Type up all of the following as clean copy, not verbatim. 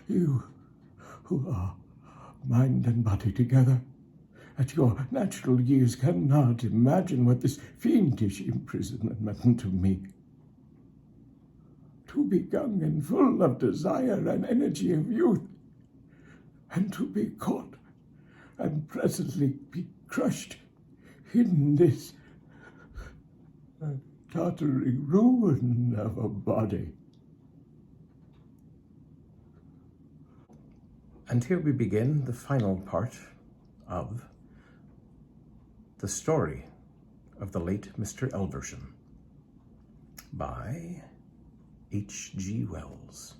You, who are mind and body together, at your natural years cannot imagine what this fiendish imprisonment meant to me. To be young and full of desire and energy of youth, and to be caught and presently be crushed in this tottering ruin of a body. And here we begin the final part of the story of the late Mr. Elvesham by H.G. Wells.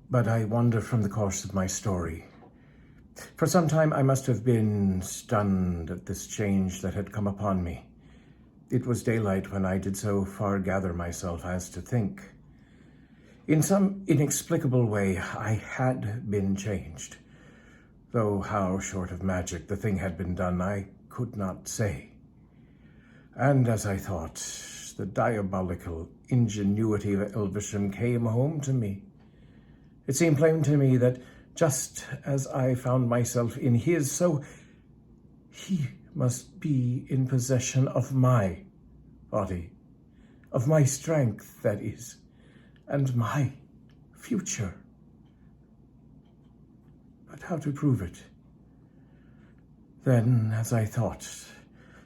But I wander from the course of my story. For some time I must have been stunned at this change that had come upon me. It was daylight when I did so far gather myself as to think. In some inexplicable way, I had been changed, though how short of magic the thing had been done I could not say. And as I thought, the diabolical ingenuity of Elvesham came home to me. It seemed plain to me that just as I found myself in his, so he must be in possession of my body, of my strength, that is, and my future. But how to prove it? Then, as I thought,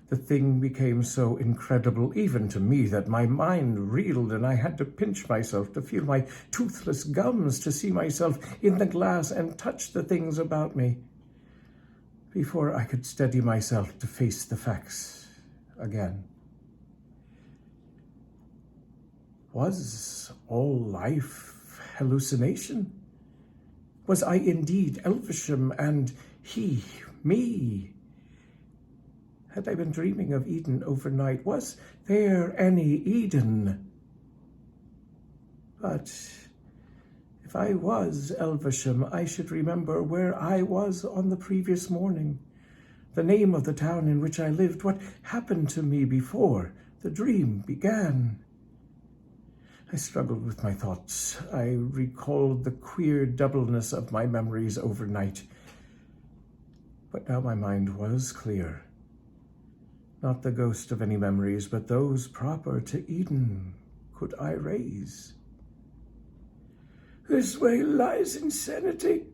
the thing became so incredible even to me that my mind reeled and I had to pinch myself to feel my toothless gums, to see myself in the glass and touch the things about me, before I could steady myself to face the facts again. Was all life hallucination? Was I indeed Elvesham and he me? Had I been dreaming of Eden overnight? Was there any Eden? But if I was Elvesham, I should remember where I was on the previous morning, the name of the town in which I lived, what happened to me before the dream began. I struggled with my thoughts. I recalled the queer doubleness of my memories overnight. But now my mind was clear. Not the ghost of any memories, but those proper to Eden could I raise. "This way lies insanity,"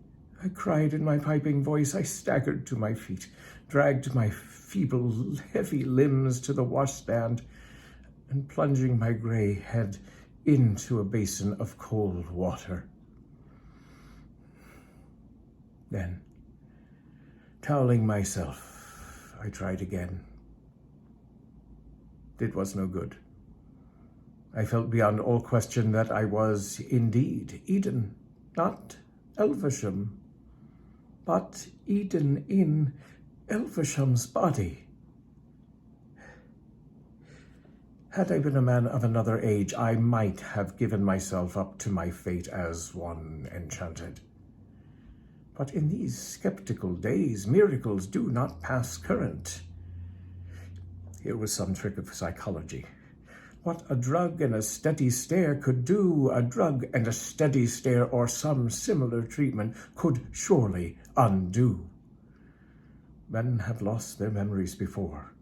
I cried in my piping voice. I staggered to my feet, dragged my feeble, heavy limbs to the washstand, and plunging my gray head into a basin of cold water. Then, toweling myself, I tried again. It was no good. I felt beyond all question that I was indeed Eden, not Elvesham, but Eden in Elvesham's body. Had I been a man of another age, I might have given myself up to my fate as one enchanted. But in these skeptical days, miracles do not pass current. Here was some trick of psychology. What a drug and a steady stare could do, a drug and a steady stare or some similar treatment could surely undo. Men have lost their memories before.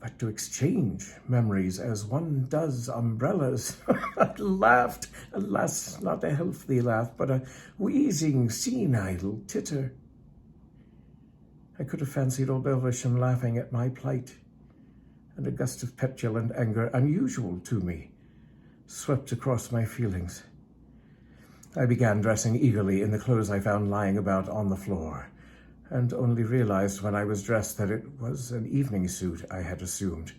But to exchange memories as one does umbrellas, I laughed, alas, not a healthy laugh, but a wheezing, senile titter. I could have fancied old Elvesham laughing at my plight, and a gust of petulant anger, unusual to me, swept across my feelings. I began dressing eagerly in the clothes I found lying about on the floor, and only realized when I was dressed that it was an evening suit I had assumed.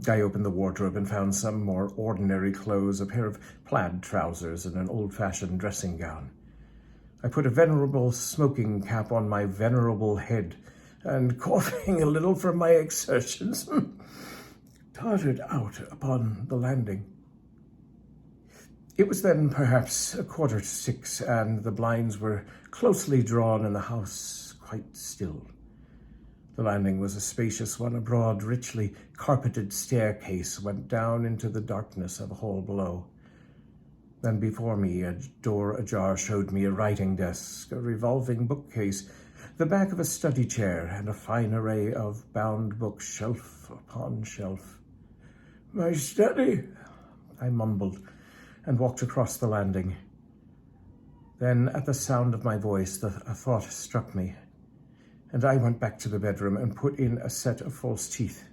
I opened the wardrobe and found some more ordinary clothes, a pair of plaid trousers and an old-fashioned dressing gown. I put a venerable smoking cap on my venerable head, and coughing a little from my exertions, tottered out upon the landing. It was then perhaps 6:15, and the blinds were closely drawn and the house quite still. The landing was a spacious one. A broad, richly carpeted staircase went down into the darkness of a hall below. Then before me, a door ajar showed me a writing desk, a revolving bookcase, the back of a study chair, and a fine array of bound books, shelf upon shelf. "My study," I mumbled, and walked across the landing. Then, at the sound of my voice, a thought struck me, and I went back to the bedroom and put in a set of false teeth.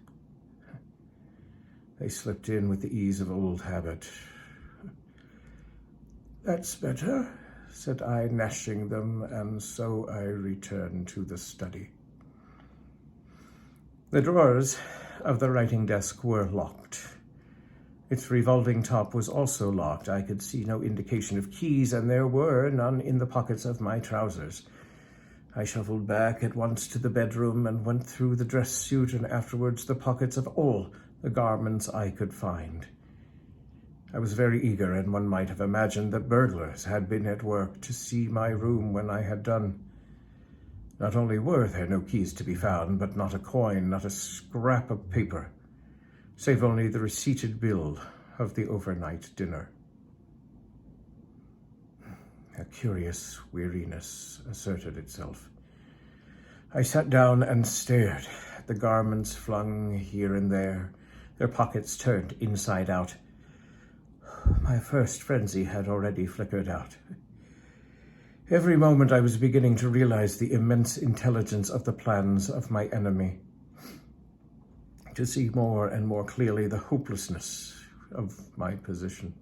They slipped in with the ease of old habit. "That's better," said I, gnashing them, and so I returned to the study. The drawers of the writing desk were locked. Its revolving top was also locked. I could see no indication of keys, and there were none in the pockets of my trousers. I shuffled back at once to the bedroom and went through the dress suit and afterwards the pockets of all the garments I could find. I was very eager, and one might have imagined that burglars had been at work to see my room when I had done. Not only were there no keys to be found, but not a coin, not a scrap of paper, save only the receipted bill of the overnight dinner. A curious weariness asserted itself. I sat down and stared at the garments flung here and there, their pockets turned inside out. My first frenzy had already flickered out. Every moment I was beginning to realize the immense intelligence of the plans of my enemy, to see more and more clearly the hopelessness of my position.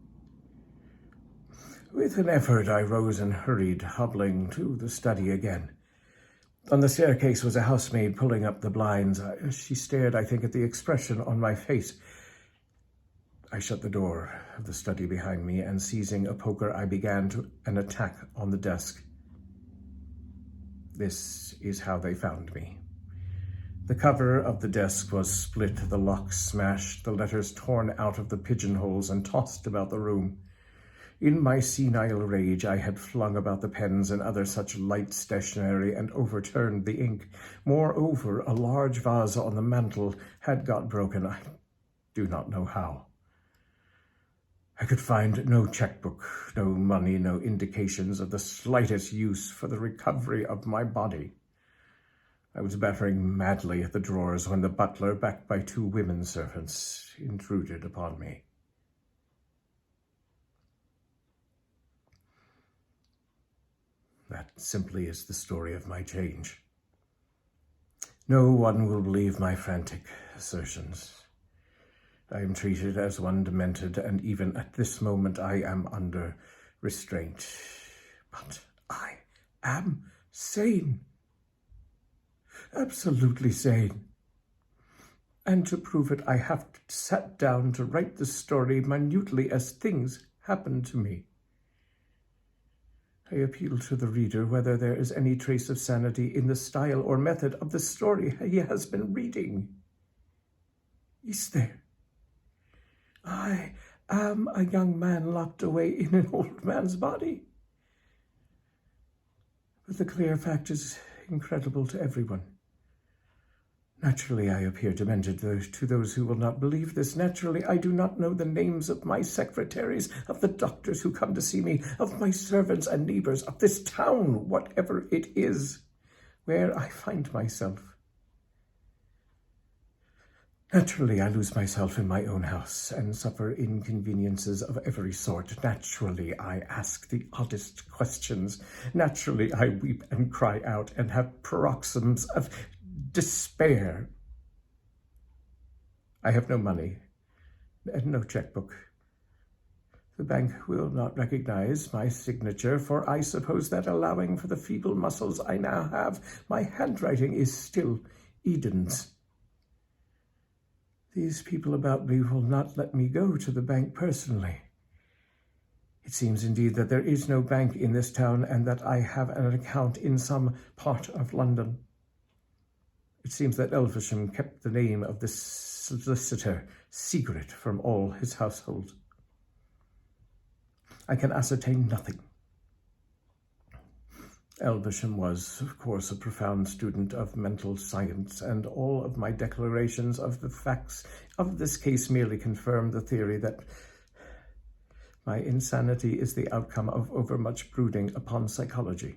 With an effort, I rose and hurried, hobbling to the study again. On the staircase was a housemaid pulling up the blinds. She stared, I think, at the expression on my face. I shut the door of the study behind me, and seizing a poker, I began an attack on the desk. This is how they found me. The cover of the desk was split, the lock smashed, the letters torn out of the pigeonholes and tossed about the room. In my senile rage, I had flung about the pens and other such light stationery and overturned the ink. Moreover, a large vase on the mantel had got broken. I do not know how. I could find no checkbook, no money, no indications of the slightest use for the recovery of my body. I was battering madly at the drawers when the butler, backed by 2 women servants, intruded upon me. That simply is the story of my change. No one will believe my frantic assertions. I am treated as one demented, and even at this moment I am under restraint. But I am sane. Absolutely sane. And to prove it, I have sat down to write the story minutely as things happen to me. I appeal to the reader whether there is any trace of sanity in the style or method of the story he has been reading. Is there? I am a young man locked away in an old man's body. But the clear fact is incredible to everyone. Naturally, I appear demented to those who will not believe this. Naturally, I do not know the names of my secretaries, of the doctors who come to see me, of my servants and neighbors, of this town, whatever it is, where I find myself. Naturally, I lose myself in my own house and suffer inconveniences of every sort. Naturally, I ask the oddest questions. Naturally, I weep and cry out and have paroxysms of despair. I have no money and no checkbook. The bank will not recognize my signature, for I suppose that, allowing for the feeble muscles I now have, my handwriting is still Eden's. These people about me will not let me go to the bank personally. It seems indeed that there is no bank in this town, and that I have an account in some part of London. It seems that Elvesham kept the name of this solicitor secret from all his household. I can ascertain nothing. Elvesham was, of course, a profound student of mental science, and all of my declarations of the facts of this case merely confirm the theory that My insanity is the outcome of overmuch brooding upon psychology.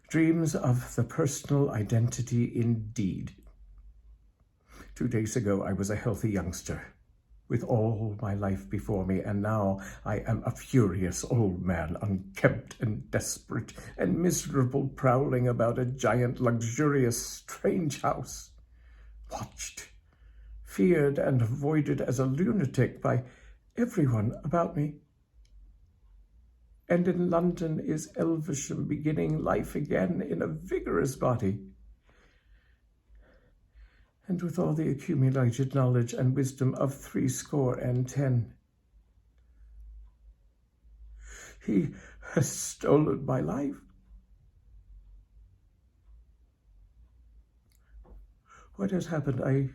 Dreams of the personal identity indeed. 2 days ago I was a healthy youngster, with all my life before me, and now I am a furious old man, unkempt and desperate and miserable, prowling about a giant, luxurious, strange house, watched, feared, and avoided as a lunatic by everyone about me. And in London is Elvesham beginning life again in a vigorous body, and with all the accumulated knowledge and wisdom of 70. He has stolen my life. What has happened, I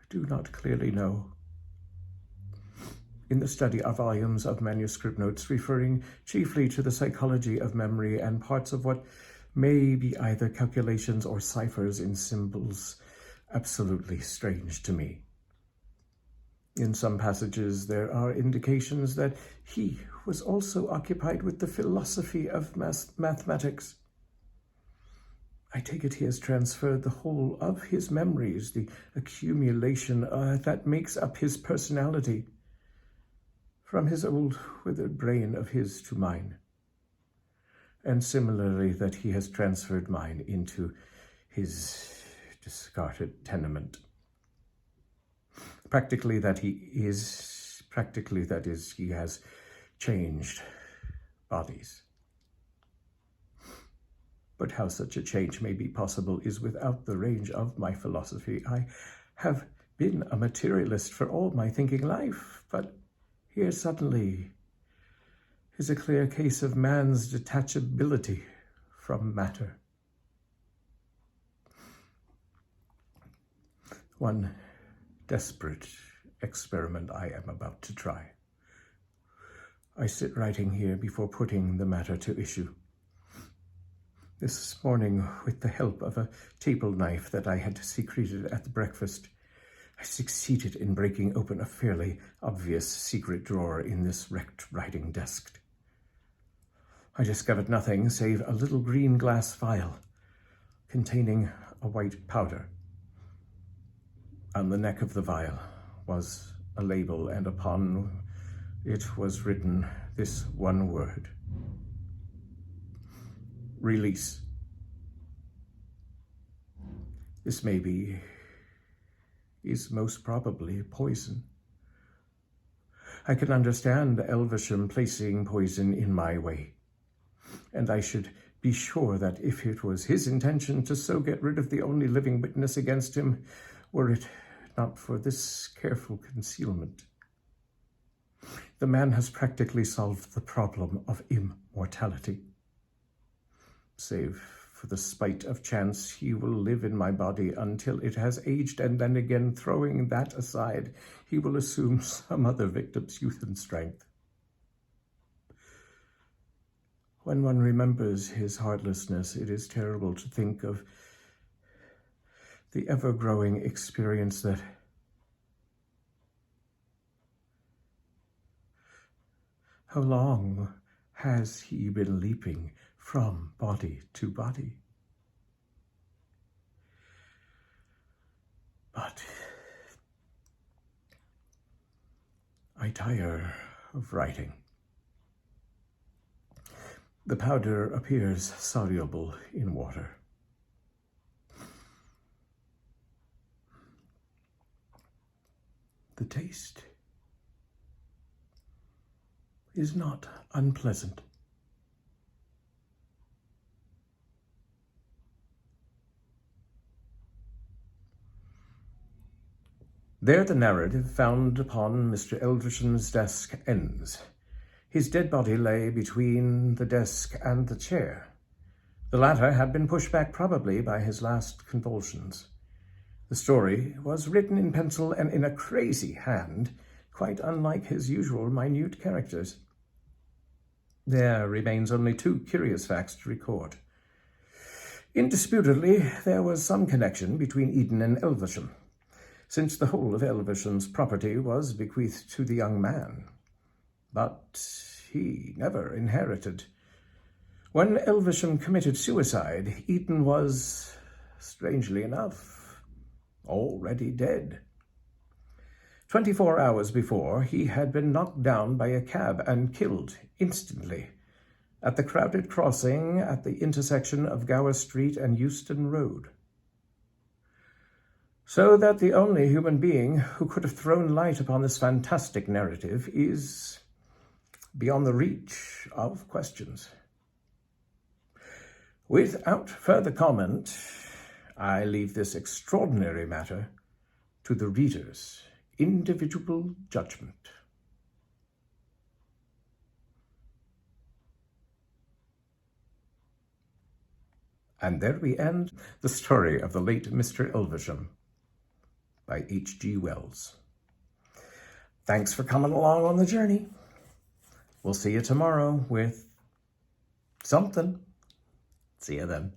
do not clearly know. In the study are volumes of manuscript notes referring chiefly to the psychology of memory and parts of what may be either calculations or ciphers in symbols absolutely strange to me. In some passages there are indications that he was also occupied with the philosophy of mathematics. I take it he has transferred the whole of his memories, the accumulation that makes up his personality, from his old withered brain of his to mine, and similarly that he has transferred mine into his discarded tenement. Practically that is, he has changed bodies. But how such a change may be possible is without the range of my philosophy. I have been a materialist for all my thinking life, but here suddenly is a clear case of man's detachability from matter. One desperate experiment I am about to try. I sit writing here before putting the matter to issue. This morning, with the help of a table knife that I had secreted at the breakfast, I succeeded in breaking open a fairly obvious secret drawer in this wrecked writing desk. I discovered nothing save a little green glass vial containing a white powder. On the neck of the vial was a label, and upon it was written this one word: release. This maybe is most probably poison. I can understand Elvesham placing poison in my way, and I should be sure that if it was his intention to so get rid of the only living witness against him, were it not for this careful concealment, the man has practically solved the problem of immortality. Save for the spite of chance, he will live in my body until it has aged, and then again, throwing that aside, he will assume some other victim's youth and strength. When one remembers his heartlessness, it is terrible to think of the ever-growing experience that how long has he been leaping from body to body? But I tire of writing. The powder appears soluble in water. The taste is not unpleasant. There the narrative found upon Mr. Elvesham's desk ends. His dead body lay between the desk and the chair. The latter had been pushed back probably by his last convulsions. The story was written in pencil and in a crazy hand, quite unlike his usual minute characters. There remains only 2 curious facts to record. Indisputably, there was some connection between Eden and Elvesham. since the whole of Elvesham's property was bequeathed to the young man. But he never inherited. When Elvesham committed suicide, Eaton was, strangely enough, already dead. 24 hours before, he had been knocked down by a cab and killed instantly at the crowded crossing at the intersection of Gower Street and Euston Road. So that the only human being who could have thrown light upon this fantastic narrative is beyond the reach of questions. Without further comment, I leave this extraordinary matter to the reader's individual judgment. And there we end the story of the late Mr. Elvesham by H.G. Wells. Thanks for coming along on the journey. We'll see you tomorrow with something. See you then.